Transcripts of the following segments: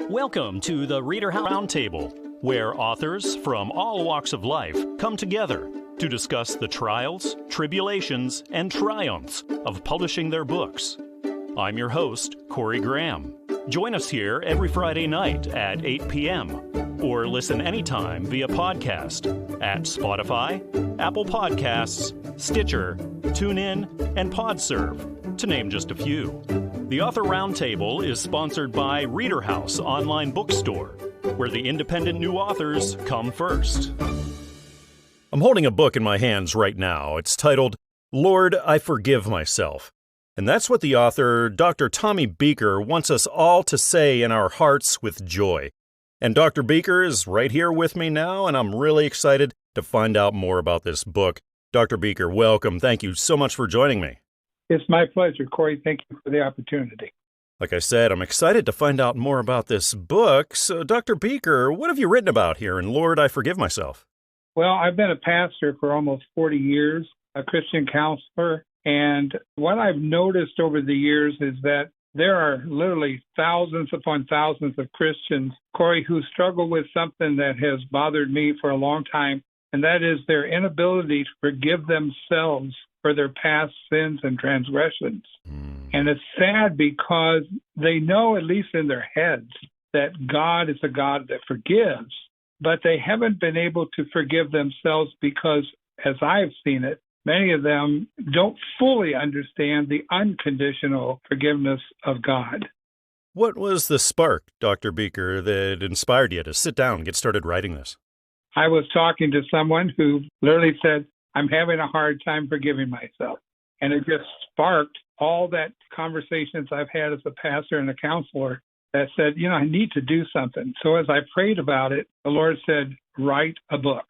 Welcome to the ReaderHouse Roundtable, where authors from all walks of life come together to discuss the trials, tribulations, and triumphs of publishing their books. I'm your host, Corey Graham. Join us here every Friday night at 8 p.m. or listen anytime via podcast at Spotify, Apple Podcasts, Stitcher, TuneIn, and PodServe, to name just a few. The Author Roundtable is sponsored by ReaderHouse Online Bookstore, where the independent new authors come first. I'm holding a book in my hands right now. It's titled, Lord, I Forgive Myself. And that's what the author, Dr. Tommy Beeker, wants us all to say in our hearts with joy. And Dr. Beeker is right here with me now, and I'm really excited to find out more about this book. Dr. Beeker, welcome. Thank you so much for joining me. It's my pleasure, Corey. Thank you for the opportunity. Like I said, I'm excited to find out more about this book. So, Dr. Beeker, what have you written about here in Lord, I Forgive Myself? Well, I've been a pastor for almost 40 years, a Christian counselor. And what I've noticed over the years is that there are literally thousands upon thousands of Christians, Corey, who struggle with something that has bothered me for a long time, and that is their inability to forgive themselves for their past sins and transgressions. And it's sad because they know, at least in their heads, that God is a God that forgives, but they haven't been able to forgive themselves because, as I've seen it, many of them don't fully understand the unconditional forgiveness of God. What was the spark, Dr. Beeker, that inspired you to sit down and get started writing this? I was talking to someone who literally said, I'm having a hard time forgiving myself. And it just sparked all that conversations I've had as a pastor and a counselor that said, I need to do something. So as I prayed about it, the Lord said, write a book.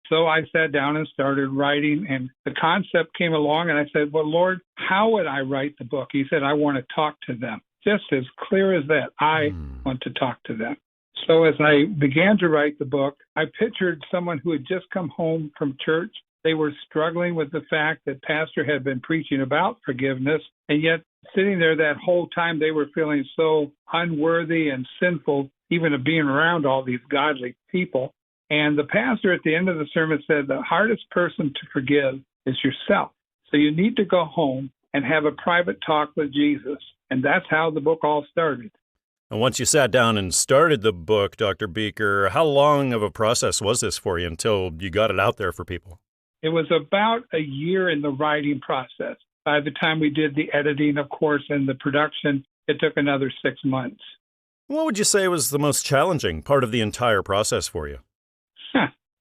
So I sat down and started writing, and the concept came along, and I said, well, Lord, how would I write the book? He said, I want to talk to them. Just as clear as that, I want to talk to them. So as I began to write the book, I pictured someone who had just come home from church. They were struggling with the fact that pastor had been preaching about forgiveness, and yet sitting there that whole time they were feeling so unworthy and sinful, even of being around all these godly people. And the pastor at the end of the sermon said, the hardest person to forgive is yourself. So you need to go home and have a private talk with Jesus. And that's how the book all started. And once you sat down and started the book, Dr. Beeker, how long of a process was this for you until you got it out there for people? It was about a year in the writing process. By the time we did the editing, of course, and the production, it took another 6 months. What would you say was the most challenging part of the entire process for you?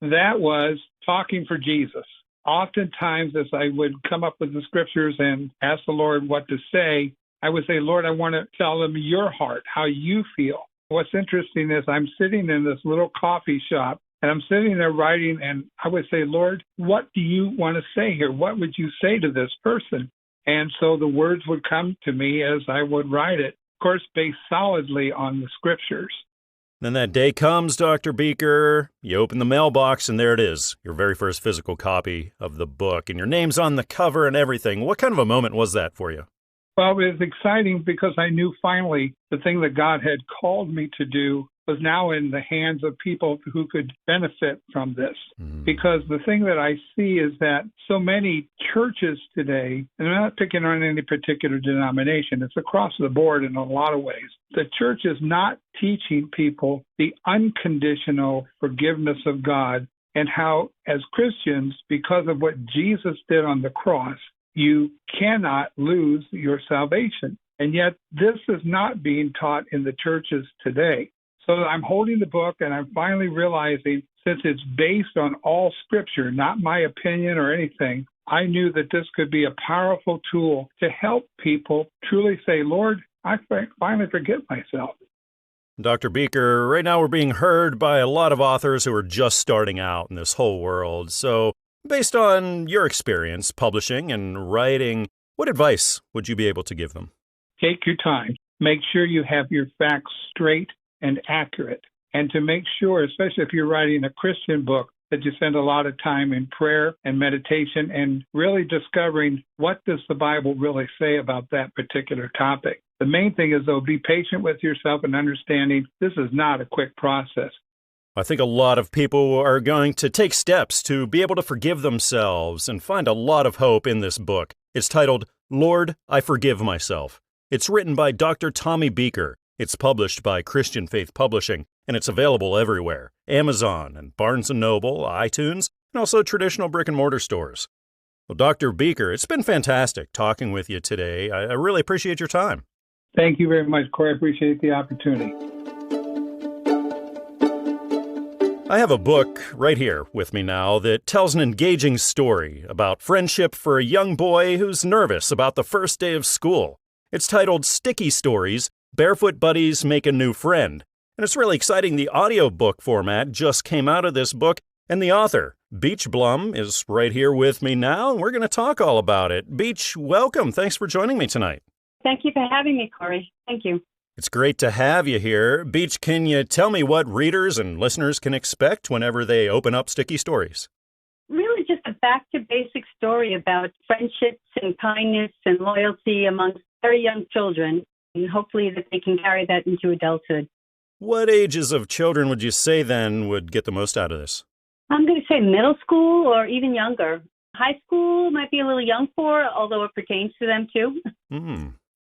That was talking for Jesus. Oftentimes, as I would come up with the scriptures and ask the Lord what to say, I would say, Lord, I want to tell him your heart, how you feel. What's interesting is I'm sitting in this little coffee shop, and I'm sitting there writing, and I would say, Lord, what do you want to say here? What would you say to this person? And so the words would come to me as I would write it, of course, based solidly on the scriptures. Then that day comes, Dr. Beeker. You open the mailbox, and there it is, your very first physical copy of the book, and your name's on the cover and everything. What kind of a moment was that for you? Well, it was exciting because I knew finally the thing that God had called me to do was now in the hands of people who could benefit from this. Because the thing that I see is that so many churches today, and I'm not picking on any particular denomination, it's across the board in a lot of ways. The church is not teaching people the unconditional forgiveness of God and how, as Christians, because of what Jesus did on the cross, you cannot lose your salvation. And yet this is not being taught in the churches today. So I'm holding the book, and I'm finally realizing, since it's based on all scripture, not my opinion or anything, I knew that this could be a powerful tool to help people truly say, Lord, I finally forgive myself. Dr. Beeker, right now we're being heard by a lot of authors who are just starting out in this whole world. So based on your experience publishing and writing, what advice would you be able to give them? Take your time. Make sure you have your facts straight and accurate. And to make sure, especially if you're writing a Christian book, that you spend a lot of time in prayer and meditation and really discovering what does the Bible really say about that particular topic. The main thing is, though, be patient with yourself and understanding this is not a quick process. I think a lot of people are going to take steps to be able to forgive themselves and find a lot of hope in this book. It's titled, Lord, I Forgive Myself. It's written by Dr. Tommy Beeker. It's published by Christian Faith Publishing, and it's available everywhere. Amazon and Barnes & Noble, iTunes, and also traditional brick-and-mortar stores. Well, Dr. Beeker, it's been fantastic talking with you today. I really appreciate your time. Thank you very much, Corey. I appreciate the opportunity. I have a book right here with me now that tells an engaging story about friendship for a young boy who's nervous about the first day of school. It's titled Sticky Stories, Barefoot Buddies Make a New Friend. And it's really exciting. The audiobook format just came out of this book, and the author, Beach Blum, is right here with me now, and we're going to talk all about it. Beach, welcome. Thanks for joining me tonight. Thank you for having me, Corey. Thank you. It's great to have you here. Beach, can you tell me what readers and listeners can expect whenever they open up Sticky Stories? Really just a back-to-basic story about friendships and kindness and loyalty amongst very young children, and hopefully that they can carry that into adulthood. What ages of children would you say then would get the most out of this? I'm going to say middle school or even younger. High school might be a little young for, although it pertains to them too.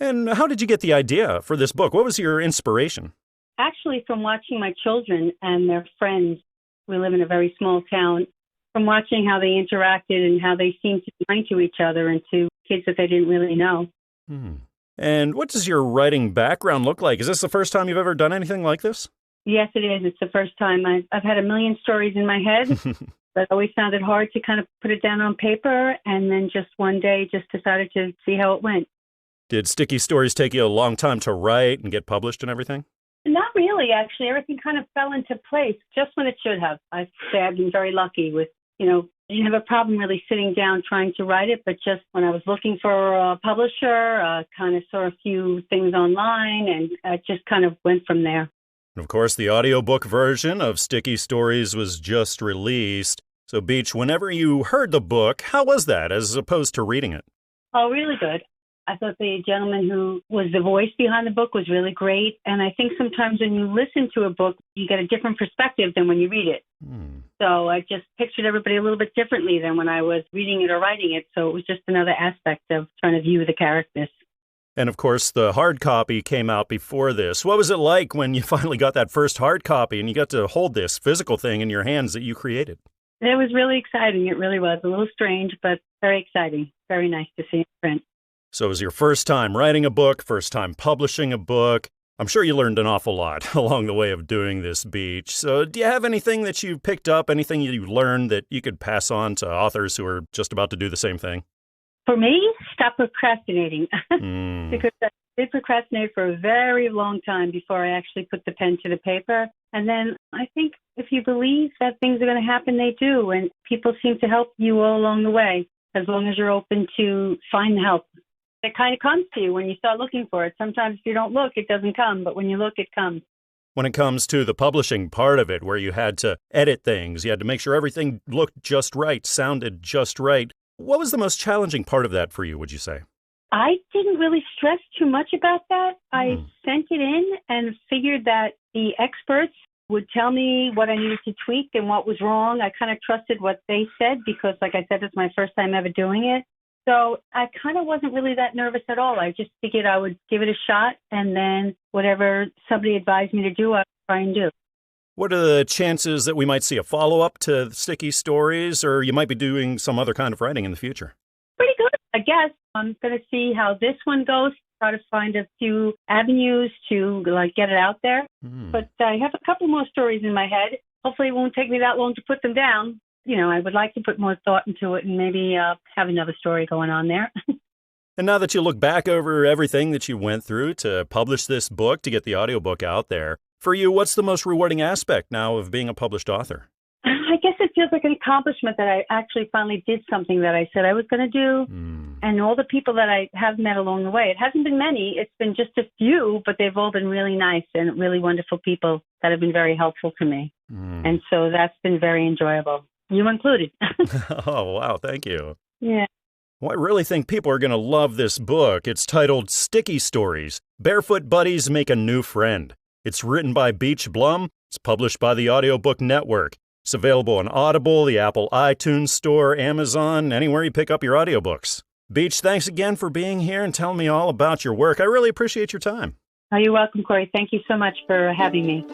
And how did you get the idea for this book? What was your inspiration? Actually, from watching my children and their friends. We live in a very small town. From watching how they interacted and how they seemed to be kind to each other and to kids that they didn't really know. And what does your writing background look like? Is this the first time you've ever done anything like this? Yes, it is. It's the first time. I've had a million stories in my head, but I always found it hard to kind of put it down on paper, and then just one day just decided to see how it went. Did Sticky Stories take you a long time to write and get published and everything? Not really, actually. Everything kind of fell into place just when it should have. I'd say I've been very lucky with, I didn't have a problem really sitting down trying to write it, but just when I was looking for a publisher, kind of saw a few things online, and I just kind of went from there. And of course, the audiobook version of Sticky Stories was just released. So, Beach, whenever you heard the book, how was that as opposed to reading it? Oh, really good. I thought the gentleman who was the voice behind the book was really great. And I think sometimes when you listen to a book, you get a different perspective than when you read it. So I just pictured everybody a little bit differently than when I was reading it or writing it. So it was just another aspect of trying to view the characters. And of course, the hard copy came out before this. What was it like when you finally got that first hard copy and you got to hold this physical thing in your hands that you created? It was really exciting. It really was. A little strange, but very exciting. Very nice to see in print. So it was your first time writing a book, first time publishing a book. I'm sure you learned an awful lot along the way of doing this, Beach. So do you have anything that you picked up, anything you learned that you could pass on to authors who are just about to do the same thing? For me, stop procrastinating. Because I did procrastinate for a very long time before I actually put the pen to the paper. And then I think if you believe that things are going to happen, they do. And people seem to help you all along the way, as long as you're open to find help. It kind of comes to you when you start looking for it. Sometimes if you don't look, it doesn't come. But when you look, it comes. When it comes to the publishing part of it, where you had to edit things, you had to make sure everything looked just right, sounded just right. What was the most challenging part of that for you, would you say? I didn't really stress too much about that. I sent it in and figured that the experts would tell me what I needed to tweak and what was wrong. I kind of trusted what they said because, like I said, it's my first time ever doing it. So I kind of wasn't really that nervous at all. I just figured I would give it a shot, and then whatever somebody advised me to do, I'd try and do. What are the chances that we might see a follow-up to Sticky Stories, or you might be doing some other kind of writing in the future? Pretty good, I guess. I'm going to see how this one goes, try to find a few avenues to get it out there. But I have a couple more stories in my head. Hopefully it won't take me that long to put them down. I would like to put more thought into it and maybe have another story going on there. And now that you look back over everything that you went through to publish this book, to get the audiobook out there, for you, what's the most rewarding aspect now of being a published author? I guess it feels like an accomplishment that I actually finally did something that I said I was going to do. And all the people that I have met along the way, it hasn't been many, it's been just a few, but they've all been really nice and really wonderful people that have been very helpful to me. And so that's been very enjoyable. You included. Oh, wow. Thank you. Yeah. Well, I really think people are going to love this book. It's titled Sticky Stories, Barefoot Buddies Make a New Friend. It's written by Blum. It's published by the Audiobook Network. It's available on Audible, the Apple iTunes Store, Amazon, anywhere you pick up your audiobooks. Beach, thanks again for being here and telling me all about your work. I really appreciate your time. Oh, you're welcome, Corey. Thank you so much for having me.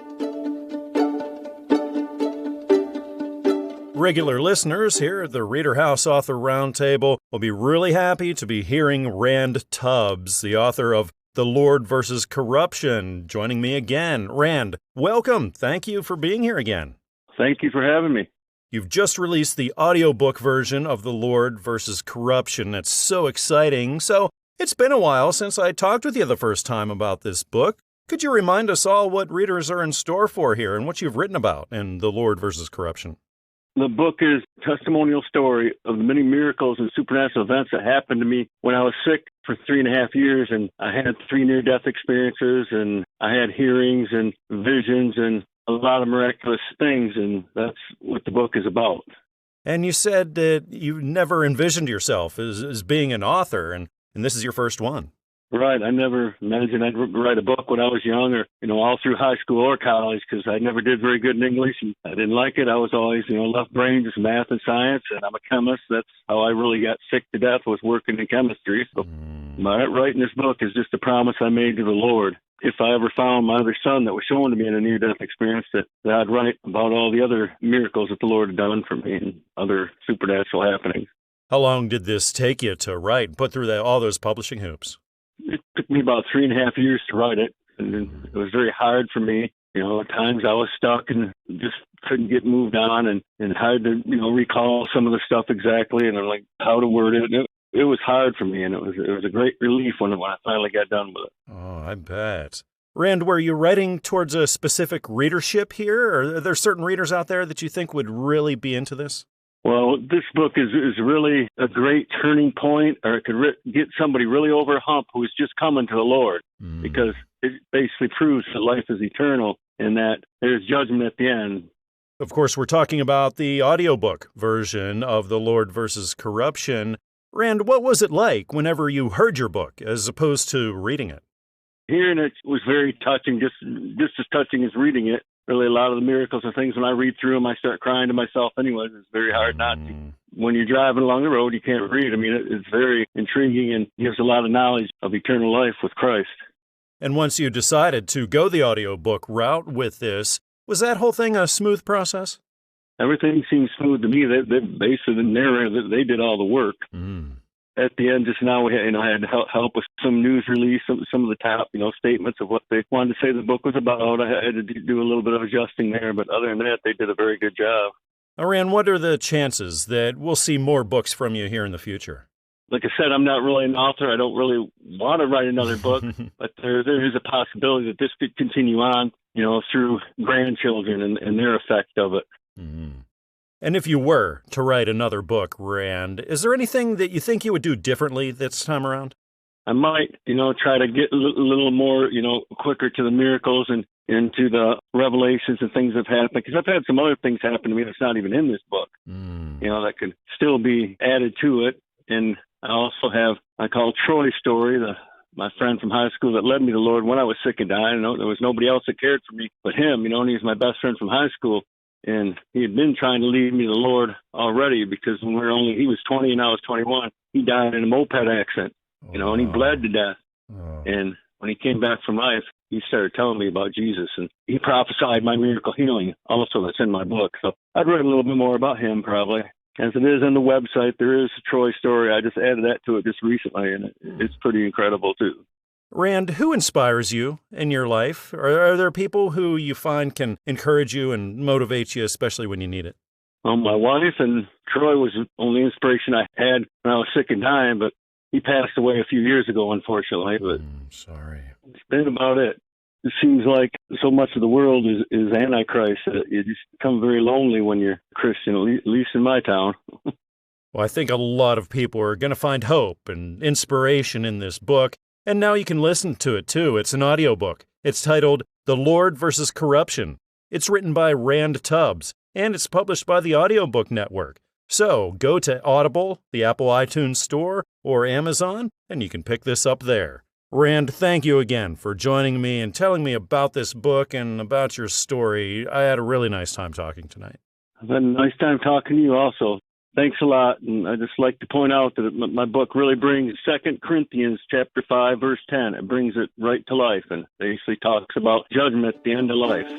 Regular listeners here at the ReaderHouse Author Roundtable will be really happy to be hearing Rand Tubbs, the author of The Lord versus Corruption, joining me again. Rand, welcome. Thank you for being here again. Thank you for having me. You've just released the audiobook version of The Lord versus Corruption. That's so exciting. So it's been a while since I talked with you the first time about this book. Could you remind us all what readers are in store for here and what you've written about in The Lord versus Corruption? The book is a testimonial story of the many miracles and supernatural events that happened to me when I was sick for 3.5 years, and I had 3 near-death experiences, and I had hearings and visions and a lot of miraculous things, and that's what the book is about. And you said that you never envisioned yourself as being an author, and this is your first one. Right. I never imagined I'd write a book when I was young or, all through high school or college because I never did very good in English and I didn't like it. I was always, left brain, just math and science, and I'm a chemist. That's how I really got sick to death, was working in chemistry. So my writing this book is just a promise I made to the Lord. If I ever found my other son that was shown to me in a near-death experience, that I'd write about all the other miracles that the Lord had done for me and other supernatural happenings. How long did this take you to write and put through all those publishing hoops? It took me about 3.5 years to write it, and it was very hard for me. At times I was stuck and just couldn't get moved on and hard to, recall some of the stuff exactly and like how to word it. It was hard for me, and it was a great relief when I finally got done with it. Oh, I bet. Rand, were you writing towards a specific readership here, or are there certain readers out there that you think would really be into this? Well, this book is really a great turning point, or it could get somebody really over a hump who is just coming to the Lord, because it basically proves that life is eternal and that there's judgment at the end. Of course, we're talking about the audiobook version of The Lord versus Corruption. Rand, what was it like whenever you heard your book as opposed to reading it? Hearing it was very touching, just as touching as reading it. Really, a lot of the miracles and things, when I read through them, I start crying to myself anyways. It's very hard not to. When you're driving along the road, you can't read. I mean, it's very intriguing and gives a lot of knowledge of eternal life with Christ. And once you decided to go the audiobook route with this, was that whole thing a smooth process? Everything seemed smooth to me. They basically, the narrator, they did all the work. At the end, just now, I had help with some news release, some of the top, statements of what they wanted to say the book was about. I had to do a little bit of adjusting there, but other than that, they did a very good job. Rand, what are the chances that we'll see more books from you here in the future? Like I said, I'm not really an author. I don't really want to write another book, but there is a possibility that this could continue on, through grandchildren and their effect of it. And if you were to write another book, Rand, is there anything that you think you would do differently this time around? I might, try to get a little more, quicker to the miracles and into the revelations and things that have happened. Because I've had some other things happen to me that's not even in this book, that could still be added to it. And I also have, I call Troy's story, my friend from high school that led me to the Lord when I was sick and dying. There was nobody else that cared for me but him, and he's my best friend from high school. And he had been trying to lead me to the Lord already because when he was 20 and I was 21, he died in a moped accident, and he bled to death. And when he came back from life, he started telling me about Jesus, and he prophesied my miracle healing also that's in my book. So I'd write a little bit more about him probably. As it is on the website, there is a Troy story. I just added that to it just recently, and it's pretty incredible too. Rand, who inspires you in your life? Are there people who you find can encourage you and motivate you, especially when you need it? Well, my wife and Troy was the only inspiration I had when I was sick and dying, but he passed away a few years ago, unfortunately. But sorry. It's been about it. It seems like so much of the world is Antichrist. You just become very lonely when you're a Christian, at least in my town. Well, I think a lot of people are going to find hope and inspiration in this book. And now you can listen to it, too. It's an audiobook. It's titled The Lord versus Corruption. It's written by Rand Tubbs, and it's published by the Audiobook Network. So go to Audible, the Apple iTunes Store, or Amazon, and you can pick this up there. Rand, thank you again for joining me and telling me about this book and about your story. I had a really nice time talking tonight. I've had a nice time talking to you also. Thanks a lot. And I just like to point out that my book really brings 2 Corinthians chapter 5, verse 10. It brings it right to life and basically talks about judgment at the end of life.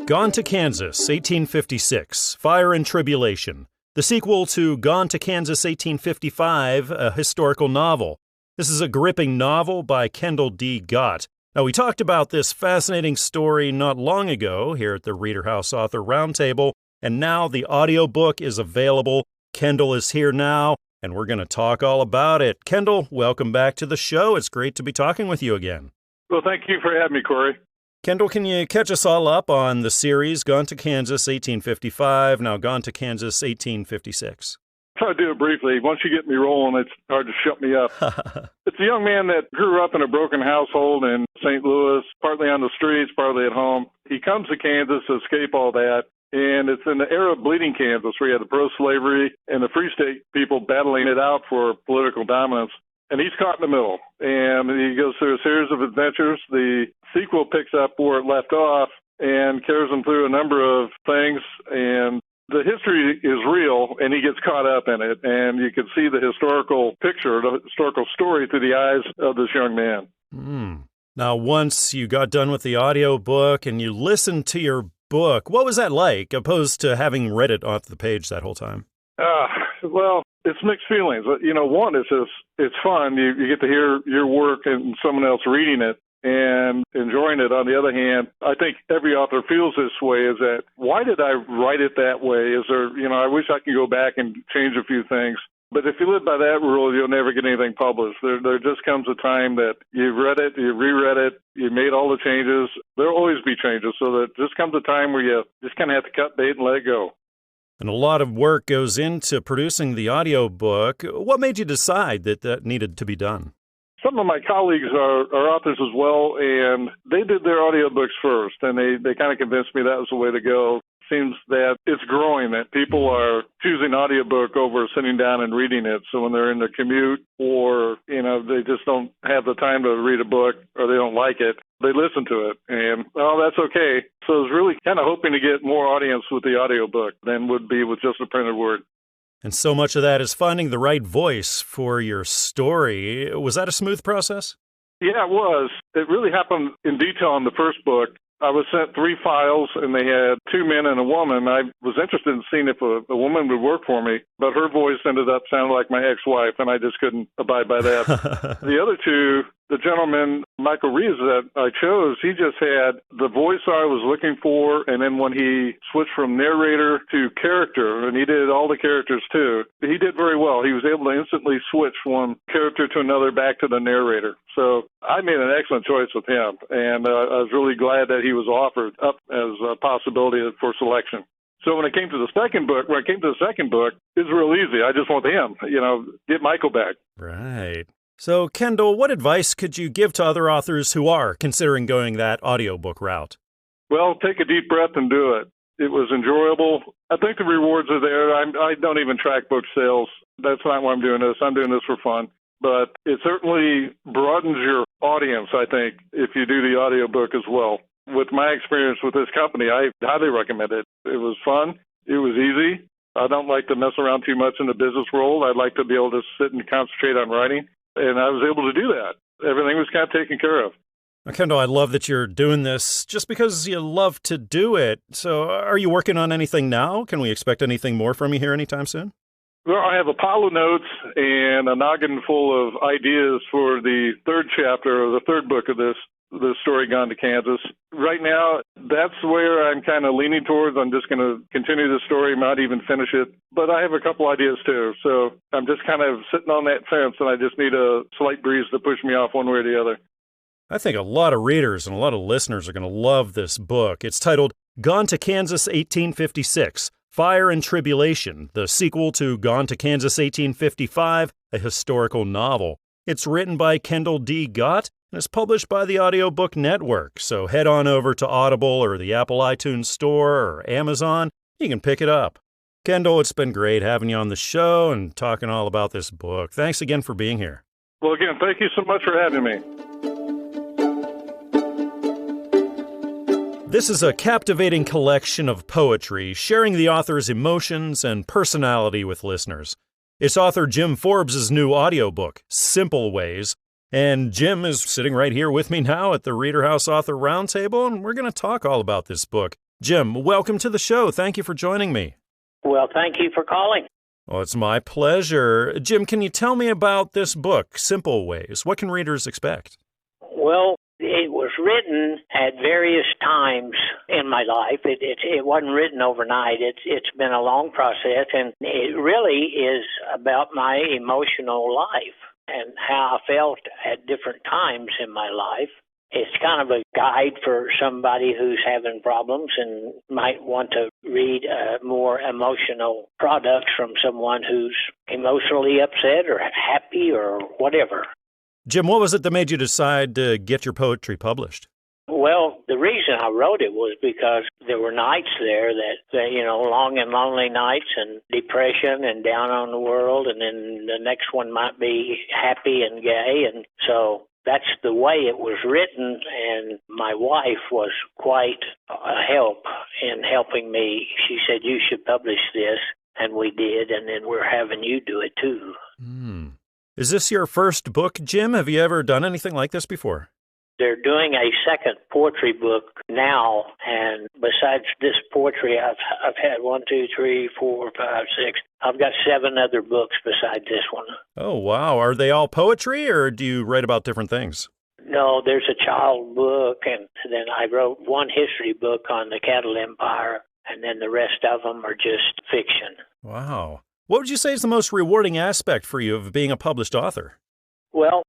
Gone to Kansas, 1856, Fire and Tribulation. The sequel to Gone to Kansas, 1855, a historical novel. This is a gripping novel by Kendall D. Gott. Now, we talked about this fascinating story not long ago here at the ReaderHouse Author Roundtable, and now the audiobook is available. Kendall is here now, and we're going to talk all about it. Kendall, welcome back to the show. It's great to be talking with you again. Well, thank you for having me, Corey. Kendall, can you catch us all up on the series Gone to Kansas, 1855, now Gone to Kansas, 1856? Try to do it briefly. Once you get me rolling, it's hard to shut me up. It's a young man that grew up in a broken household in St. Louis, partly on the streets, partly at home. He comes to Kansas to escape all that, and it's in the era of bleeding Kansas where you had the pro-slavery and the Free State people battling it out for political dominance. And he's caught in the middle, and he goes through a series of adventures. The sequel picks up where it left off and carries him through a number of things, and the history is real, and he gets caught up in it, and you can see the historical picture, the historical story through the eyes of this young man. Now, once you got done with the audiobook and you listened to your book, what was that like, opposed to having read it off the page that whole time? Well, it's mixed feelings. One, it's fun. You get to hear your work and someone else reading it and enjoying it. On the other hand, I think every author feels this way, is that, why did I write it that way? Is there, I wish I could go back and change a few things. But if you live by that rule, you'll never get anything published. There just comes a time that you've read it, you reread it, you made all the changes. There'll always be changes, so that just comes a time where you just kind of have to cut bait and let it go. And a lot of work goes into producing the audiobook. What made you decide that needed to be done? Some of my colleagues are authors as well, and they did their audiobooks first, and they kind of convinced me that was the way to go. Seems that it's growing, that people are choosing audiobook over sitting down and reading it. So when they're in the commute, or they just don't have the time to read a book, or they don't like it, they listen to it, and that's okay. So I was really kind of hoping to get more audience with the audiobook than would be with just a printed word. And so much of that is finding the right voice for your story. Was that a smooth process? Yeah, it was. It really happened in detail in the first book. I was sent 3 files, and they had 2 men and a woman. I was interested in seeing if a woman would work for me, but her voice ended up sounding like my ex-wife, and I just couldn't abide by that. The other 2, the gentleman, Michael Reeves, that I chose, he just had the voice I was looking for, and then when he switched from narrator to character, and he did all the characters too, he did very well. He was able to instantly switch one character to another back to the narrator. So I made an excellent choice with him, and I was really glad that he was offered up as a possibility for selection. So when it came to the second book, it was real easy. I just want him, get Michael back. Right. So, Kendall, what advice could you give to other authors who are considering going that audiobook route? Well, take a deep breath and do it. It was enjoyable. I think the rewards are there. I don't even track book sales. That's not why I'm doing this. I'm doing this for fun. But it certainly broadens your audience, I think, if you do the audiobook as well. With my experience with this company, I highly recommend it. It was fun. It was easy. I don't like to mess around too much in the business world. I'd like to be able to sit and concentrate on writing. And I was able to do that. Everything was kind of taken care of. Now, Kendall, I love that you're doing this just because you love to do it. So are you working on anything now? Can we expect anything more from you here anytime soon? Well, I have a pile of notes and a noggin full of ideas for the 3rd chapter of the 3rd book of this story, Gone to Kansas. Right now, that's where I'm kind of leaning towards. I'm just going to continue the story, not even finish it. But I have a couple ideas too. So I'm just kind of sitting on that fence, and I just need a slight breeze to push me off one way or the other. I think a lot of readers and a lot of listeners are going to love this book. It's titled Gone to Kansas 1856, Fire and Tribulation, the sequel to Gone to Kansas 1855, a historical novel. It's written by Kendall D. Gott, and it's published by the Audiobook Network. So head on over to Audible or the Apple iTunes Store or Amazon. You can pick it up. Kendall, it's been great having you on the show and talking all about this book. Thanks again for being here. Well, again, thank you so much for having me. This is a captivating collection of poetry, sharing the author's emotions and personality with listeners. It's author Jim Forbes' new audiobook, Simple Ways, and Jim is sitting right here with me now at the ReaderHouse Author Roundtable, and we're going to talk all about this book. Jim, welcome to the show. Thank you for joining me. Well, thank you for calling. Oh, it's my pleasure. Jim, can you tell me about this book, Simple Ways? What can readers expect? Well, it was written at various times in my life. It wasn't written overnight. It's been a long process, and it really is about my emotional life and how I felt at different times in my life. It's kind of a guide for somebody who's having problems and might want to read more emotional products from someone who's emotionally upset or happy or whatever. Jim, what was it that made you decide to get your poetry published? Well, the reason I wrote it was because there were nights there that long and lonely nights and depression and down on the world, and then the next one might be happy and gay. And so that's the way it was written, and my wife was quite a help in helping me. She said, you should publish this, and we did, and then we're having you do it too. Is this your first book, Jim? Have you ever done anything like this before? They're doing a second poetry book now, and besides this poetry, I've had 1, 2, 3, 4, 5, 6. I've got 7 other books besides this one. Oh, wow. Are they all poetry, or do you write about different things? No, there's a child book, and then I wrote one history book on the cattle empire, and then the rest of them are just fiction. Wow. What would you say is the most rewarding aspect for you of being a published author? Well,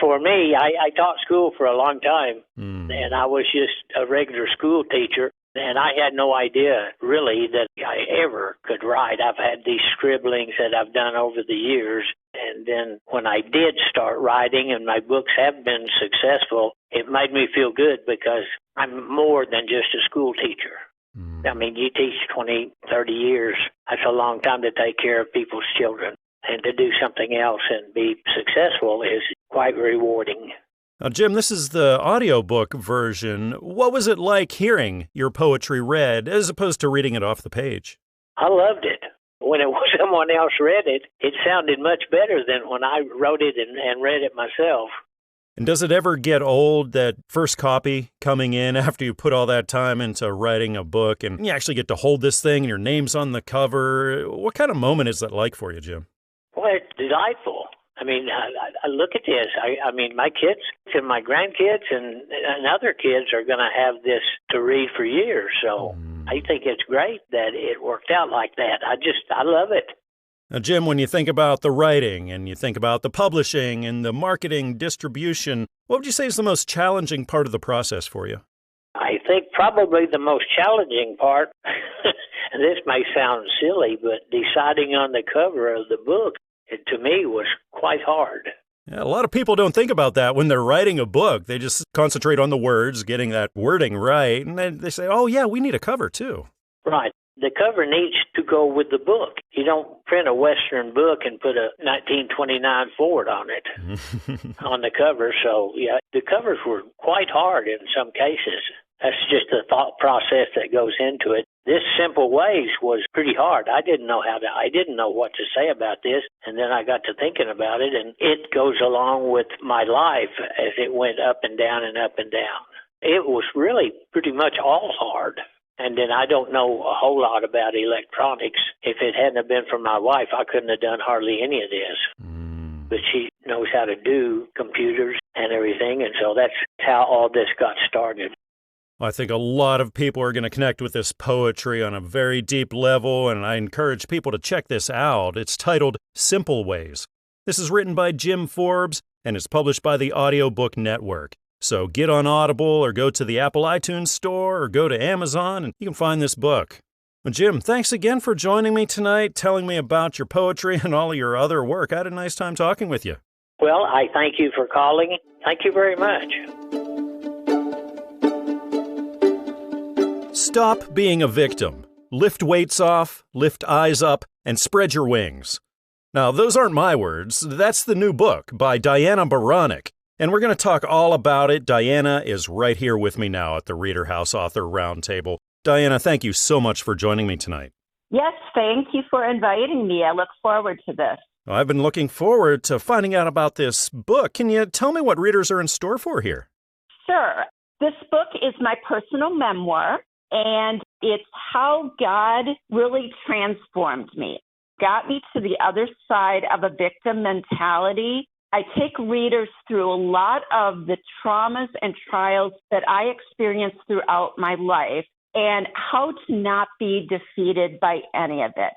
for me, I taught school for a long time, and I was just a regular school teacher, and I had no idea, really, that I ever could write. I've had these scribblings that I've done over the years, and then when I did start writing and my books have been successful, it made me feel good because I'm more than just a school teacher. I mean, you teach 20, 30 years. That's a long time to take care of people's children. And to do something else and be successful is quite rewarding. Now, Jim, this is the audiobook version. What was it like hearing your poetry read as opposed to reading it off the page? I loved it. When someone else read it, it sounded much better than when I wrote it and read it myself. And does it ever get old, that first copy coming in after you put all that time into writing a book and you actually get to hold this thing and your name's on the cover? What kind of moment is that like for you, Jim? Well, it's delightful. I mean, I look at this. I mean, my kids and my grandkids and other kids are going to have this to read for years. So I think it's great that it worked out like that. I love it. Now, Jim, when you think about the writing and you think about the publishing and the marketing, distribution, what would you say is the most challenging part of the process for you? I think probably the most challenging part, and this may sound silly, but deciding on the cover of the book, it, to me, was quite hard. Yeah, a lot of people don't think about that when they're writing a book. They just concentrate on the words, getting that wording right, and then they say, oh, yeah, we need a cover, too. Right. The cover needs to go with the book. You don't print a Western book and put a 1929 Ford on it, on the cover. So, yeah, the covers were quite hard in some cases. That's just the thought process that goes into it. This Simple Ways was pretty hard. I didn't know what to say about this, and then I got to thinking about it, and it goes along with my life as it went up and down and up and down. It was really pretty much all hard. And then I don't know a whole lot about electronics. If it hadn't been for my wife, I couldn't have done hardly any of this. But she knows how to do computers and everything, and so that's how all this got started. I think a lot of people are going to connect with this poetry on a very deep level, and I encourage people to check this out. It's titled Simple Ways. This is written by Jim Forbes, and it's published by the Audiobook Network. So get on Audible or go to the Apple iTunes Store or go to Amazon and you can find this book. Well, Jim, thanks again for joining me tonight, telling me about your poetry and all of your other work. I had a nice time talking with you. Well, I thank you for calling. Thank you very much. Stop being a victim. Lift weights off, lift eyes up, and spread your wings. Now, those aren't my words. That's the new book by Diana Beranek. And we're going to talk all about it. Diana is right here with me now at the ReaderHouse Author Roundtable. Diana, thank you so much for joining me tonight. Yes, thank you for inviting me. I look forward to this. Well, I've been looking forward to finding out about this book. Can you tell me what readers are in store for here? Sure. This book is my personal memoir, and it's how God really transformed me, got me to the other side of a victim mentality. I take readers through a lot of the traumas and trials that I experienced throughout my life and how to not be defeated by any of it.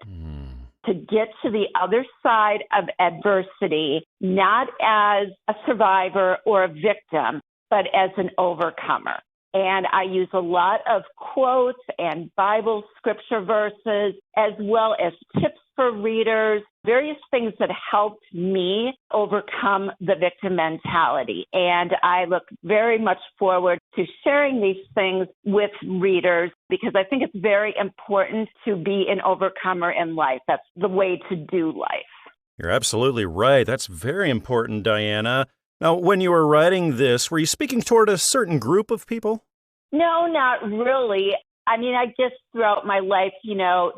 To get to the other side of adversity, not as a survivor or a victim, but as an overcomer. And I use a lot of quotes and Bible scripture verses, as well as tips for readers, various things that helped me overcome the victim mentality. And I look very much forward to sharing these things with readers because I think it's very important to be an overcomer in life. That's the way to do life. You're absolutely right. That's very important, Diana. Now, when you were writing this, were you speaking toward a certain group of people? No, not really. I mean, I guess throughout my life,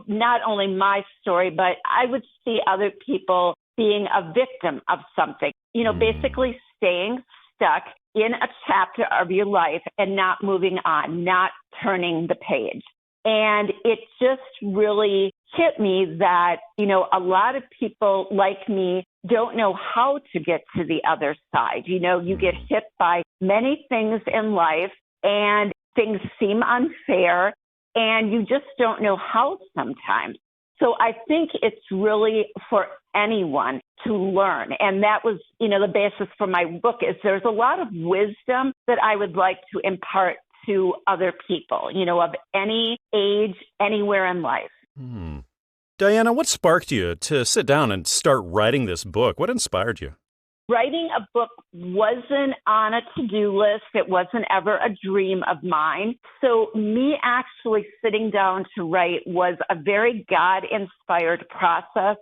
not only my story, but I would see other people being a victim of something, basically staying stuck in a chapter of your life and not moving on, not turning the page. And it just really hit me that, a lot of people like me don't know how to get to the other side. You get hit by many things in life and things seem unfair and you just don't know how sometimes. So I think it's really for anyone to learn. And that was, the basis for my book is there's a lot of wisdom that I would like to impart to other people, of any age, anywhere in life. Diana, what sparked you to sit down and start writing this book? What inspired you? Writing a book wasn't on a to-do list. It wasn't ever a dream of mine. So me actually sitting down to write was a very God-inspired process.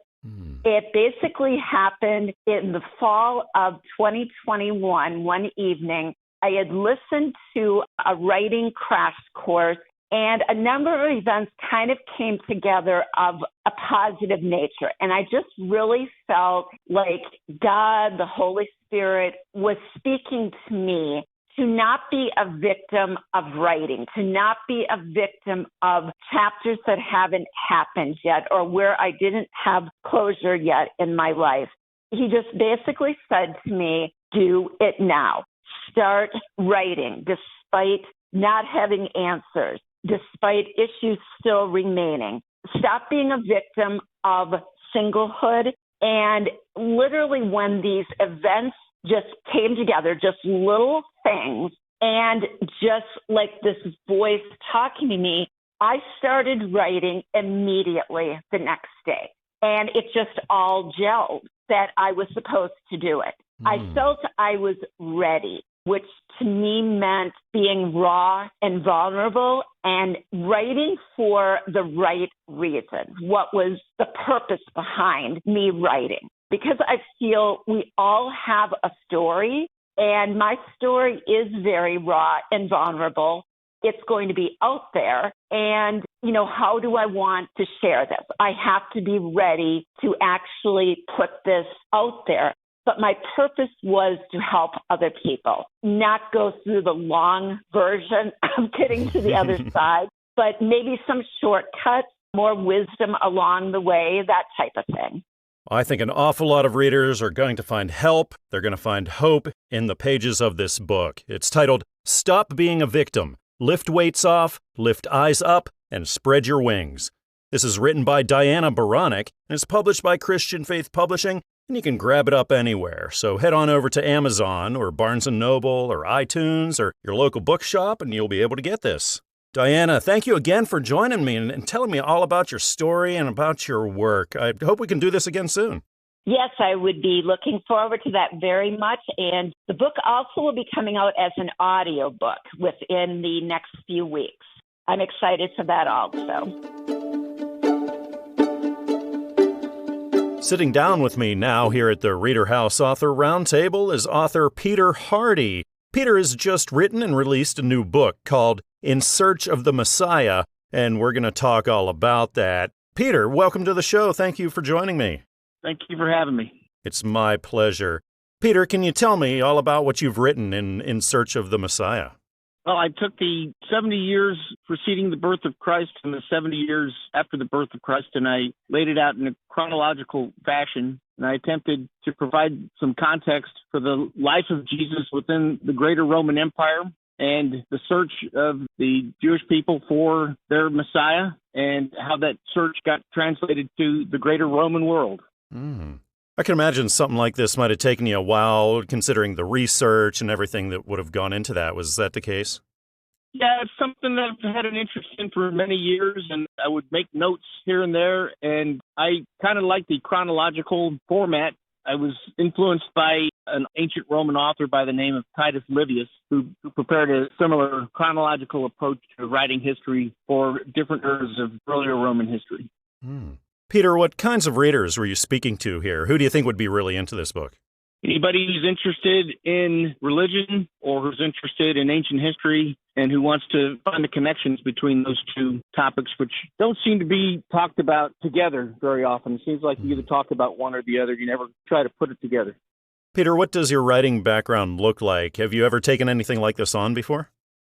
It basically happened in the fall of 2021, one evening. I had listened to a writing crash course, and a number of events kind of came together of a positive nature. And I just really felt like God, the Holy Spirit, was speaking to me to not be a victim of writing, to not be a victim of chapters that haven't happened yet or where I didn't have closure yet in my life. He just basically said to me, do it now. Start writing despite not having answers, despite issues still remaining. Stop being a victim of singlehood. And literally when these events just came together, just little things, and just like this voice talking to me, I started writing immediately the next day. And it just all gelled that I was supposed to do it. I felt I was ready, which to me meant being raw and vulnerable and writing for the right reason. What was the purpose behind me writing? Because I feel we all have a story, and my story is very raw and vulnerable. It's going to be out there. And, how do I want to share this? I have to be ready to actually put this out there. But my purpose was to help other people, not go through the long version of getting to the other side, but maybe some shortcuts, more wisdom along the way, that type of thing. I think an awful lot of readers are going to find help. They're going to find hope in the pages of this book. It's titled, Stop Being a Victim. Lift weights off, lift eyes up, and spread your wings. This is written by Diana Beranek and is published by Christian Faith Publishing, and you can grab it up anywhere. So head on over to Amazon or Barnes & Noble or iTunes or your local bookshop and you'll be able to get this. Diana, thank you again for joining me and telling me all about your story and about your work. I hope we can do this again soon. Yes, I would be looking forward to that very much. And the book also will be coming out as an audio book within the next few weeks. I'm excited for that also. Sitting down with me now here at the ReaderHouse Author Roundtable is author Peter Hardy. Peter has just written and released a new book called In Search of the Messiah, and we're going to talk all about that. Peter, welcome to the show. Thank you for joining me. Thank you for having me. It's my pleasure. Peter, can you tell me all about what you've written in Search of the Messiah? Well, I took the 70 years preceding the birth of Christ and the 70 years after the birth of Christ, and I laid it out in a chronological fashion, and I attempted to provide some context for the life of Jesus within the greater Roman Empire and the search of the Jewish people for their Messiah and how that search got translated to the greater Roman world. I can imagine something like this might have taken you a while, considering the research and everything that would have gone into that. Was that the case? Yeah, it's something that I've had an interest in for many years, and I would make notes here and there, and I kind of like the chronological format. I was influenced by an ancient Roman author by the name of Titus Livius, who prepared a similar chronological approach to writing history for different eras of earlier Roman history. Peter, what kinds of readers were you speaking to here? Who do you think would be really into this book? Anybody who's interested in religion or who's interested in ancient history and who wants to find the connections between those two topics, which don't seem to be talked about together very often. It seems like you either talk about one or the other. You never try to put it together. Peter, what does your writing background look like? Have you ever taken anything like this on before?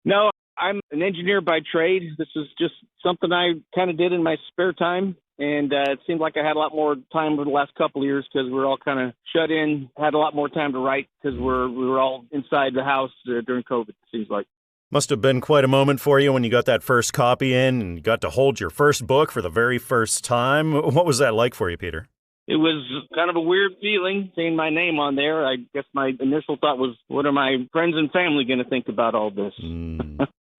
No, I'm an engineer by trade. This is just something I kind of did in my spare time. And it seemed like I had a lot more time over the last couple of years because we were all kind of shut in, had a lot more time to write because we were all inside the house during COVID, it seems like. Must have been quite a moment for you when you got that first copy in and got to hold your first book for the very first time. What was that like for you, Peter? It was kind of a weird feeling seeing my name on there. I guess my initial thought was, what are my friends and family going to think about all this?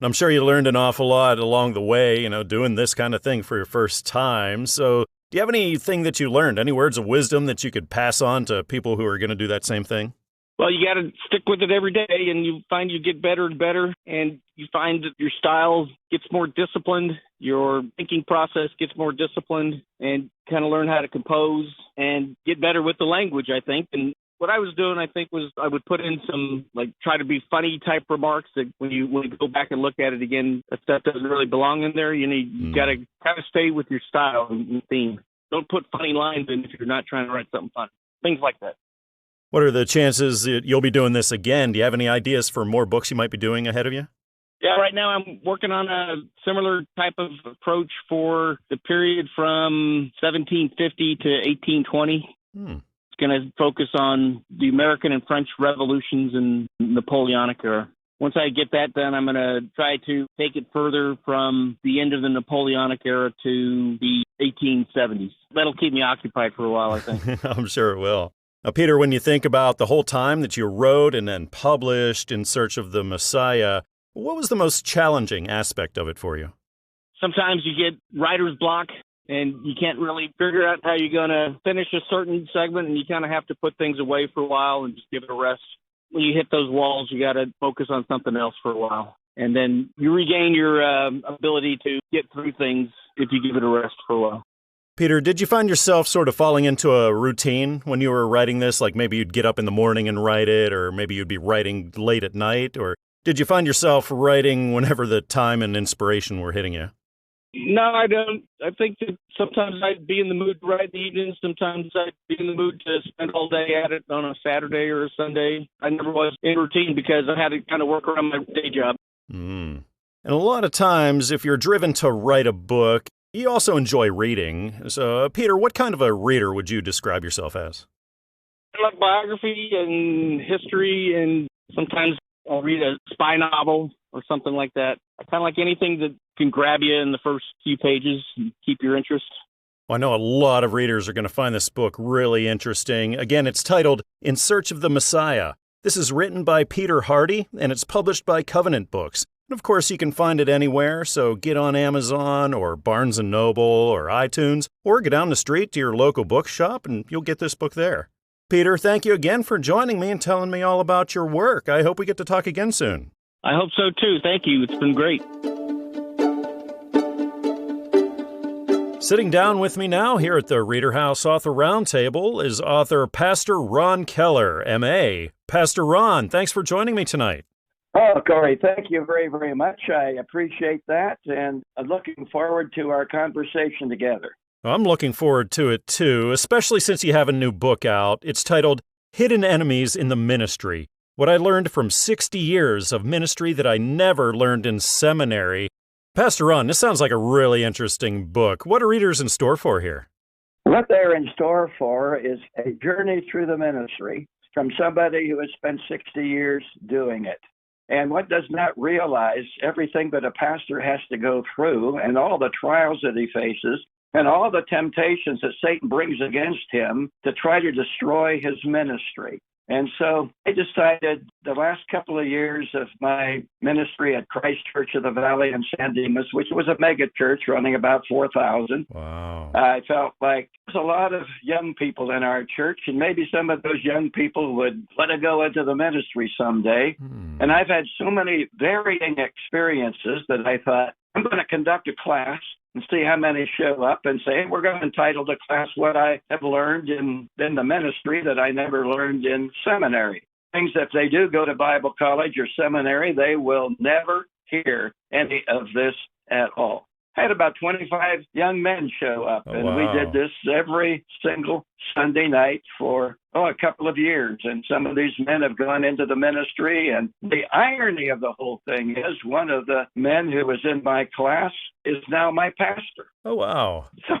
I'm sure you learned an awful lot along the way, doing this kind of thing for your first time. So do you have anything that you learned, any words of wisdom that you could pass on to people who are going to do that same thing? Well, you got to stick with it every day, and you find you get better and better, and you find that your style gets more disciplined, your thinking process gets more disciplined, and kind of learn how to compose and get better with the language, I think. And what I was doing, I think, was I would put in some, try to be funny type remarks that when you go back and look at it again, that stuff doesn't really belong in there. You got to kind of stay with your style and theme. Don't put funny lines in if you're not trying to write something fun. Things like that. What are the chances that you'll be doing this again? Do you have any ideas for more books you might be doing ahead of you? Yeah, right now I'm working on a similar type of approach for the period from 1750 to 1820. Going to focus on the American and French revolutions and Napoleonic era. Once I get that done, I'm going to try to take it further from the end of the Napoleonic era to the 1870s. That'll keep me occupied for a while, I think. I'm sure it will. Now, Peter, when you think about the whole time that you wrote and then published In Search of the Messiah, what was the most challenging aspect of it for you? Sometimes you get writer's block, and you can't really figure out how you're going to finish a certain segment, and you kind of have to put things away for a while and just give it a rest. When you hit those walls, you got to focus on something else for a while. And then you regain your ability to get through things if you give it a rest for a while. Peter, did you find yourself sort of falling into a routine when you were writing this? Like maybe you'd get up in the morning and write it, or maybe you'd be writing late at night? Or did you find yourself writing whenever the time and inspiration were hitting you? No, I don't. I think that sometimes I'd be in the mood to write in the evenings. Sometimes I'd be in the mood to spend all day at it on a Saturday or a Sunday. I never was in routine because I had to kind of work around my day job. And a lot of times, if you're driven to write a book, you also enjoy reading. So, Peter, what kind of a reader would you describe yourself as? I like biography and history, and sometimes I'll read a spy novel or something like that. I kind of like anything that can grab you in the first few pages and keep your interest. Well, I know a lot of readers are going to find this book really interesting. Again, it's titled In Search of the Messiah. This is written by Peter Hardy, and it's published by Covenant Books. And of course, you can find it anywhere, so get on Amazon or Barnes & Noble or iTunes, or go down the street to your local bookshop and you'll get this book there. Peter, thank you again for joining me and telling me all about your work. I hope we get to talk again soon. I hope so too. Thank you. It's been great. Sitting down with me now here at the ReaderHouse Author Roundtable is author Pastor Ron Keller, M.A. Pastor Ron, thanks for joining me tonight. Oh, Corey, thank you very, very much. I appreciate that, and I'm looking forward to our conversation together. I'm looking forward to it, too, especially since you have a new book out. It's titled Hidden Enemies in the Ministry, What I Learned from 60 Years of Ministry That I Never Learned in Seminary. Pastor Ron, this sounds like a really interesting book. What are readers in store for here? What they're in store for is a journey through the ministry from somebody who has spent 60 years doing it. And one does not realize everything that a pastor has to go through and all the trials that he faces and all the temptations that Satan brings against him to try to destroy his ministry. And so I decided the last couple of years of my ministry at Christ Church of the Valley in San Dimas, which was a mega church running about 4,000. Wow. I felt like there's a lot of young people in our church, and maybe some of those young people would want to go into the ministry someday. And I've had so many varying experiences that I thought, I'm going to conduct a class and see how many show up and say, hey, we're going to entitle the class What I Have Learned in the Ministry That I Never Learned in Seminary. Things if they do go to Bible college or seminary, they will never hear any of this at all. I had about 25 young men show up, and we did this every single Sunday night for a couple of years. And some of these men have gone into the ministry. And the irony of the whole thing is one of the men who was in my class is now my pastor. Oh, wow. So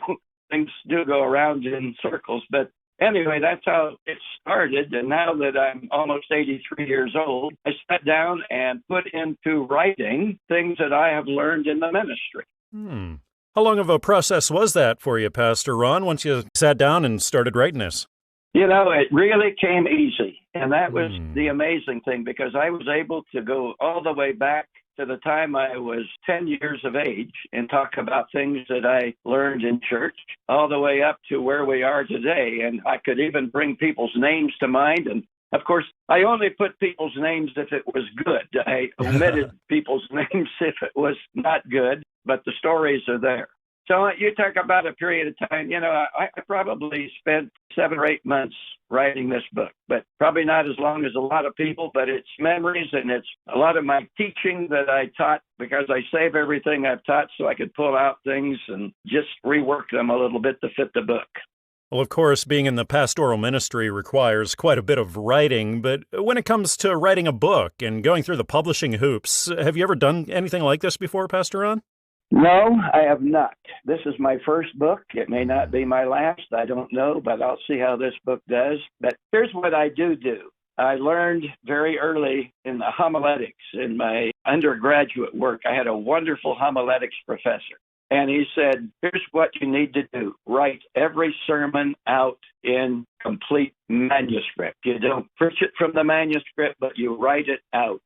things do go around in circles. But anyway, that's how it started. And now that I'm almost 83 years old, I sat down and put into writing things that I have learned in the ministry. How long of a process was that for you, Pastor Ron, once you sat down and started writing this? You know, it really came easy. And that was the amazing thing, because I was able to go all the way back to the time I was 10 years of age and talk about things that I learned in church, all the way up to where we are today. And I could even bring people's names to mind. And of course, I only put people's names if it was good. I omitted people's names if it was not good, but the stories are there. So you talk about a period of time, you know, I probably spent 7 or 8 months writing this book, but probably not as long as a lot of people, but it's memories and it's a lot of my teaching that I taught, because I save everything I've taught so I could pull out things and just rework them a little bit to fit the book. Well, of course, being in the pastoral ministry requires quite a bit of writing, but when it comes to writing a book and going through the publishing hoops, have you ever done anything like this before, Pastor Ron? No, I have not. This is my first book. It may not be my last. I don't know, but I'll see how this book does. But here's what I do. I learned very early in the homiletics in my undergraduate work. I had a wonderful homiletics professor. And he said, here's what you need to do. Write every sermon out in complete manuscript. You don't preach it from the manuscript, but you write it out.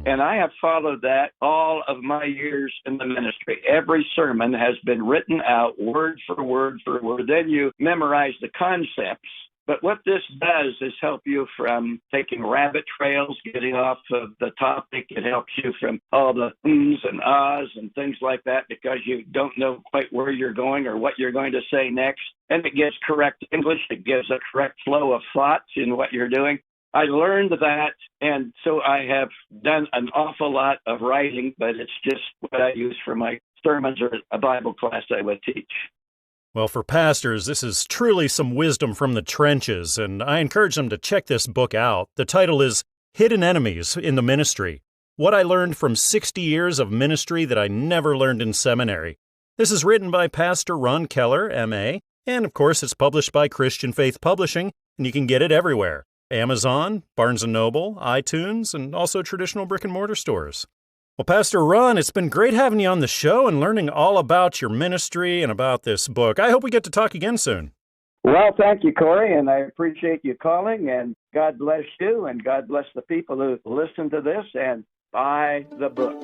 And I have followed that all of my years in the ministry. Every sermon has been written out word for word for word. Then you memorize the concepts. But what this does is help you from taking rabbit trails, getting off of the topic. It helps you from all the ums and ahs and things like that, because you don't know quite where you're going or what you're going to say next. And it gives correct English. It gives a correct flow of thoughts in what you're doing. I learned that, and so I have done an awful lot of writing, but it's just what I use for my sermons or a Bible class I would teach. Well, for pastors, this is truly some wisdom from the trenches, and I encourage them to check this book out. The title is Hidden Enemies in the Ministry, What I Learned from 60 Years of Ministry That I Never Learned in Seminary. This is written by Pastor Ron Keller, M.A., and of course it's published by Christian Faith Publishing, and you can get it everywhere. Amazon, Barnes & Noble, iTunes, and also traditional brick-and-mortar stores. Well, Pastor Ron, it's been great having you on the show and learning all about your ministry and about this book. I hope we get to talk again soon. Well, thank you, Corey, and I appreciate you calling, and God bless you, and God bless the people who listen to this and buy the book.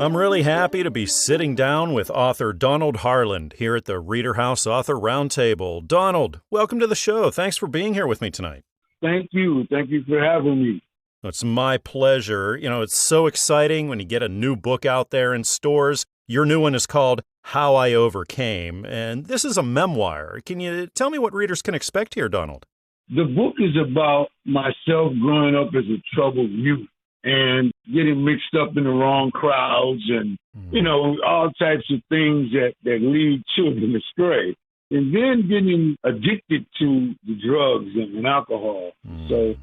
I'm really happy to be sitting down with author Donald Harland here at the ReaderHouse Author Roundtable. Donald, welcome to the show. Thanks for being here with me tonight. Thank you. Thank you for having me. It's my pleasure. You know, it's so exciting when you get a new book out there in stores. Your new one is called How I Overcame, and this is a memoir. Can you tell me what readers can expect here, Donald? The book is about myself growing up as a troubled youth and getting mixed up in the wrong crowds and, all types of things that lead children astray. And then getting addicted to the drugs and alcohol. So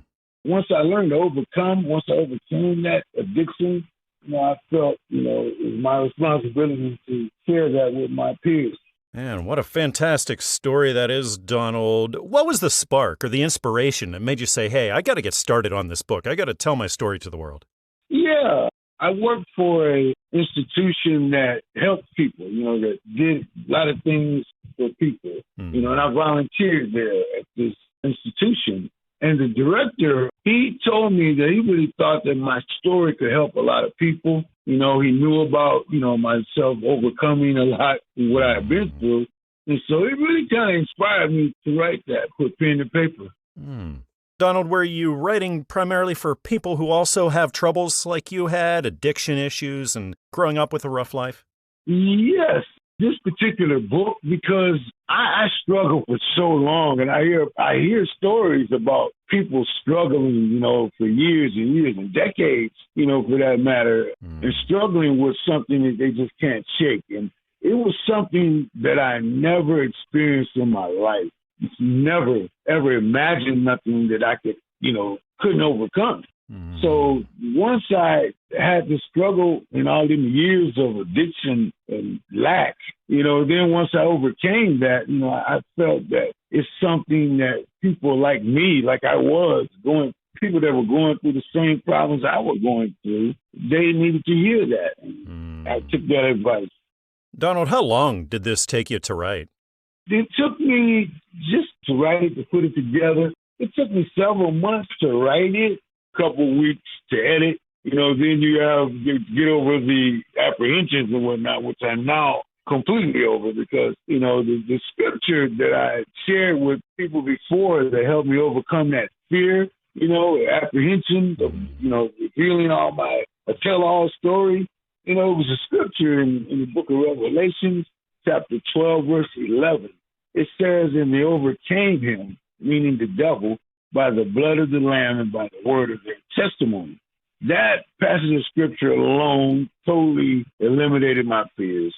once I learned to overcome, once I overcame that addiction, I felt, it was my responsibility to share that with my peers. Man, what a fantastic story that is, Donald. What was the spark or the inspiration that made you say, hey, I got to get started on this book. I got to tell my story to the world? Yeah, I worked for an institution that helped people, that did a lot of things for people, and I volunteered there at this institution. And the director, he told me that he really thought that my story could help a lot of people. He knew about, myself overcoming a lot of what I had been through. And so it really kind of inspired me to write that, put pen to paper. Donald, were you writing primarily for people who also have troubles like you had, addiction issues and growing up with a rough life? Yes. This particular book, because I struggled for so long, and I hear stories about people struggling, for years and years and decades, for that matter, and struggling with something that they just can't shake. And it was something that I never experienced in my life. Never, ever imagined nothing that I could, couldn't overcome. So once I had to struggle in all them years of addiction and lack, then once I overcame that, I felt that it's something that people like me, like I was people that were going through the same problems I was going through, they needed to hear that. And I took that advice. Donald, how long did this take you to write? It took me just to write it, to put it together. It took me several months to write it. Couple weeks to edit, then you get over the apprehensions and whatnot, which I'm now completely over because, the scripture that I shared with people before that helped me overcome that fear, apprehension, revealing all my tell-all story, it was a scripture in the book of Revelation, chapter 12, verse 11. It says, and they overcame him, meaning the devil, by the blood of the Lamb and by the word of their testimony. That passage of scripture alone totally eliminated my fears.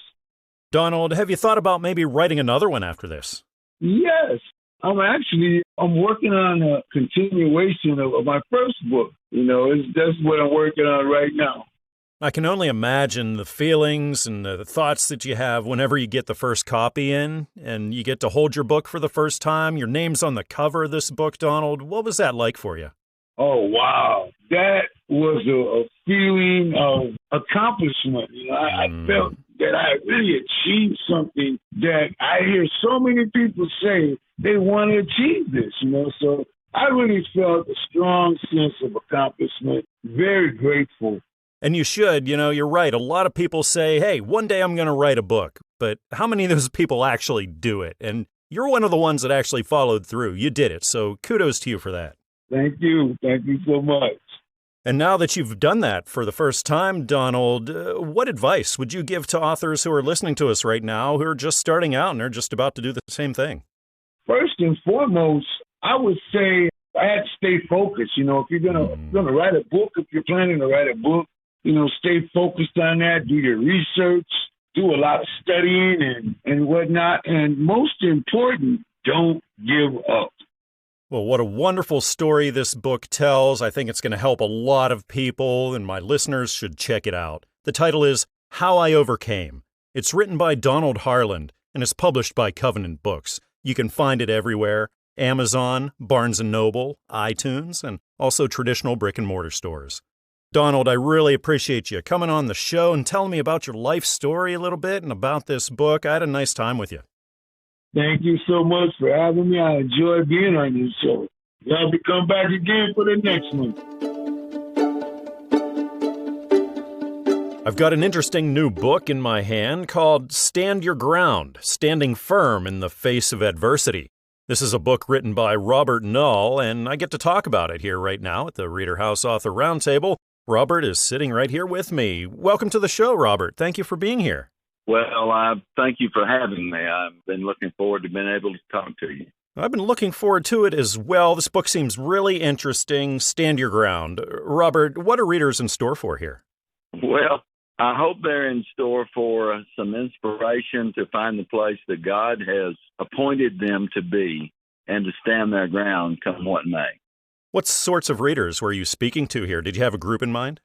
Donald, have you thought about maybe writing another one after this? Yes. I'm working on a continuation of my first book. That's what I'm working on right now. I can only imagine the feelings and the thoughts that you have whenever you get the first copy in and you get to hold your book for the first time. Your name's on the cover of this book, Donald. What was that like for you? Oh, wow. That was a feeling of accomplishment. I felt that I really achieved something that I hear so many people say they want to achieve this, So I really felt a strong sense of accomplishment, very grateful. And you should, you're right. A lot of people say, hey, one day I'm going to write a book. But how many of those people actually do it? And you're one of the ones that actually followed through. You did it. So kudos to you for that. Thank you. Thank you so much. And now that you've done that for the first time, Donald, what advice would you give to authors who are listening to us right now who are just starting out and are just about to do the same thing? First and foremost, I would say I had to stay focused. If you're gonna write a book, if you're planning to write a book, stay focused on that, do your research, do a lot of studying and whatnot. And most important, don't give up. Well, what a wonderful story this book tells. I think it's going to help a lot of people, and my listeners should check it out. The title is How I Overcame. It's written by Donald Harland and is published by Covenant Books. You can find it everywhere: Amazon, Barnes & Noble, iTunes, and also traditional brick-and-mortar stores. Donald, I really appreciate you coming on the show and telling me about your life story a little bit and about this book. I had a nice time with you. Thank you so much for having me. I enjoyed being on your show. Y'all be come back again for the next one. I've got an interesting new book in my hand called Stand Your Ground, Standing Firm in the Face of Adversity. This is a book written by Robert Null, and I get to talk about it here right now at the ReaderHouse Author Roundtable. Robert is sitting right here with me. Welcome to the show, Robert. Thank you for being here. Well, I thank you for having me. I've been looking forward to being able to talk to you. I've been looking forward to it as well. This book seems really interesting. Stand Your Ground. Robert, what are readers in store for here? Well, I hope they're in store for some inspiration to find the place that God has appointed them to be and to stand their ground come what may. What sorts of readers were you speaking to here? Did you have a group in mind?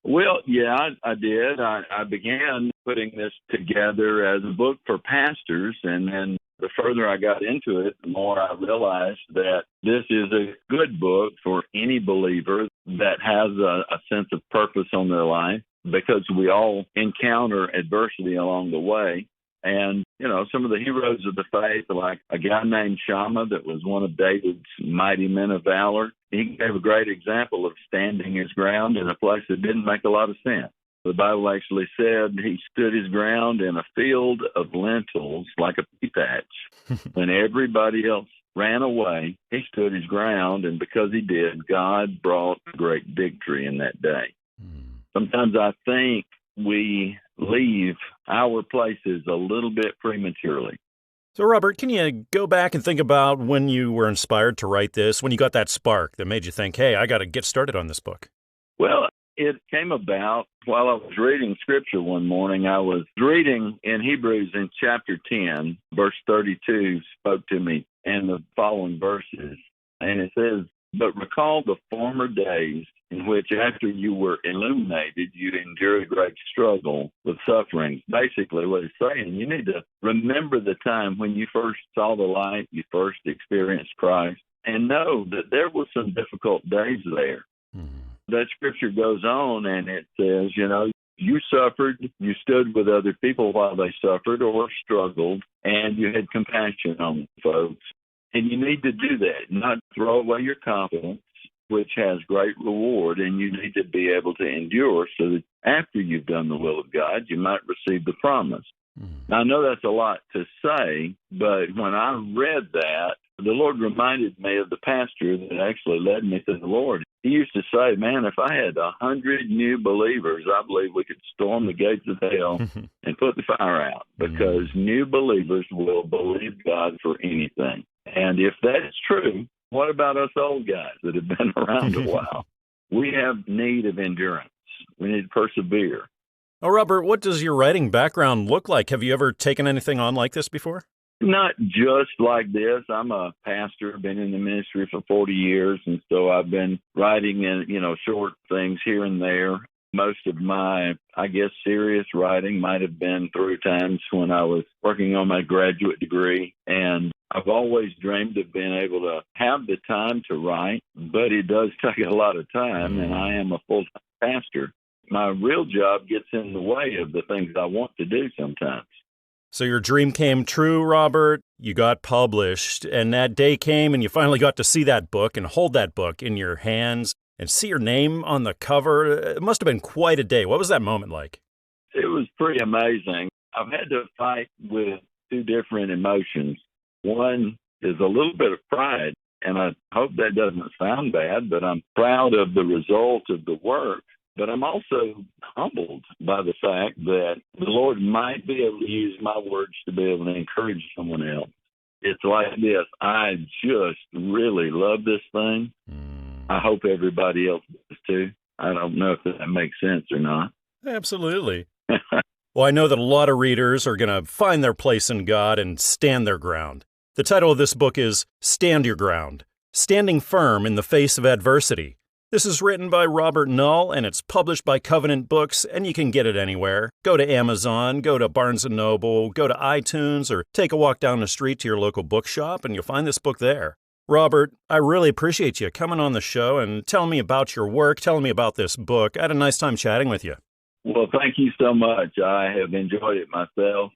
Well, yeah, I did. I began putting this together as a book for pastors, and then the further I got into it, the more I realized that this is a good book for any believer that has a sense of purpose on their life, because we all encounter adversity along the way. And, some of the heroes of the faith, like a guy named Shammah that was one of David's mighty men of valor, he gave a great example of standing his ground in a place that didn't make a lot of sense. The Bible actually said he stood his ground in a field of lentils like a pea patch. When everybody else ran away, he stood his ground, and because he did, God brought great victory in that day. Sometimes I think we leave our places a little bit prematurely. So, Robert, can you go back and think about when you were inspired to write this, when you got that spark that made you think, hey, I got to get started on this book? Well, it came about while I was reading Scripture one morning. I was reading in Hebrews in chapter 10, verse 32 spoke to me, and the following verses. And it says, "But recall the former days in which after you were illuminated, you endured great struggle with suffering." Basically, what it's saying, you need to remember the time when you first saw the light, you first experienced Christ, and know that there were some difficult days there. That scripture goes on and it says, you suffered, you stood with other people while they suffered or struggled, and you had compassion on folks. And you need to do that, not throw away your confidence, which has great reward, and you need to be able to endure so that after you've done the will of God, you might receive the promise. Now, I know that's a lot to say, but when I read that, the Lord reminded me of the pastor that actually led me to the Lord. He used to say, man, if I had 100 new believers, I believe we could storm the gates of hell and put the fire out, because new believers will believe God for anything. And if that's true, what about us old guys that have been around a while? We have need of endurance. We need to persevere. Oh, Robert, what does your writing background look like? Have you ever taken anything on like this before? Not just like this. I'm a pastor, been in the ministry for 40 years, and so I've been writing in, short things here and there. Most of my, serious writing might have been through times when I was working on my graduate degree, and I've always dreamed of being able to have the time to write, but it does take a lot of time, and I am a full-time pastor. My real job gets in the way of the things I want to do sometimes. So your dream came true, Robert. You got published, and that day came, and you finally got to see that book and hold that book in your hands and see your name on the cover. It must have been quite a day. What was that moment like? It was pretty amazing. I've had to fight with two different emotions. One is a little bit of pride, and I hope that doesn't sound bad, but I'm proud of the result of the work. But I'm also humbled by the fact that the Lord might be able to use my words to be able to encourage someone else. It's like this. I just really love this thing. I hope everybody else does too. I don't know if that makes sense or not. Absolutely. Well, I know that a lot of readers are going to find their place in God and stand their ground. The title of this book is Stand Your Ground, Standing Firm in the Face of Adversity. This is written by Robert Null, and it's published by Covenant Books, and you can get it anywhere. Go to Amazon, go to Barnes & Noble, go to iTunes, or take a walk down the street to your local bookshop, and you'll find this book there. Robert, I really appreciate you coming on the show and telling me about your work, telling me about this book. I had a nice time chatting with you. Well, thank you so much. I have enjoyed it myself.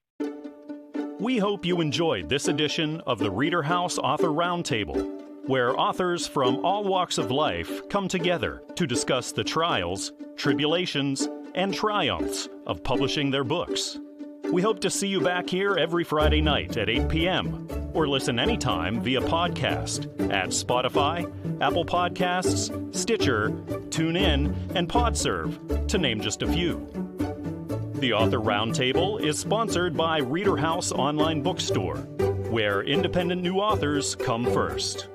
We hope you enjoyed this edition of the ReaderHouse Author Roundtable, where authors from all walks of life come together to discuss the trials, tribulations, and triumphs of publishing their books. We hope to see you back here every Friday night at 8 p.m. or listen anytime via podcast at Spotify, Apple Podcasts, Stitcher, TuneIn, and PodServe, to name just a few. The Author Roundtable is sponsored by ReaderHouse Online Bookstore, where independent new authors come first.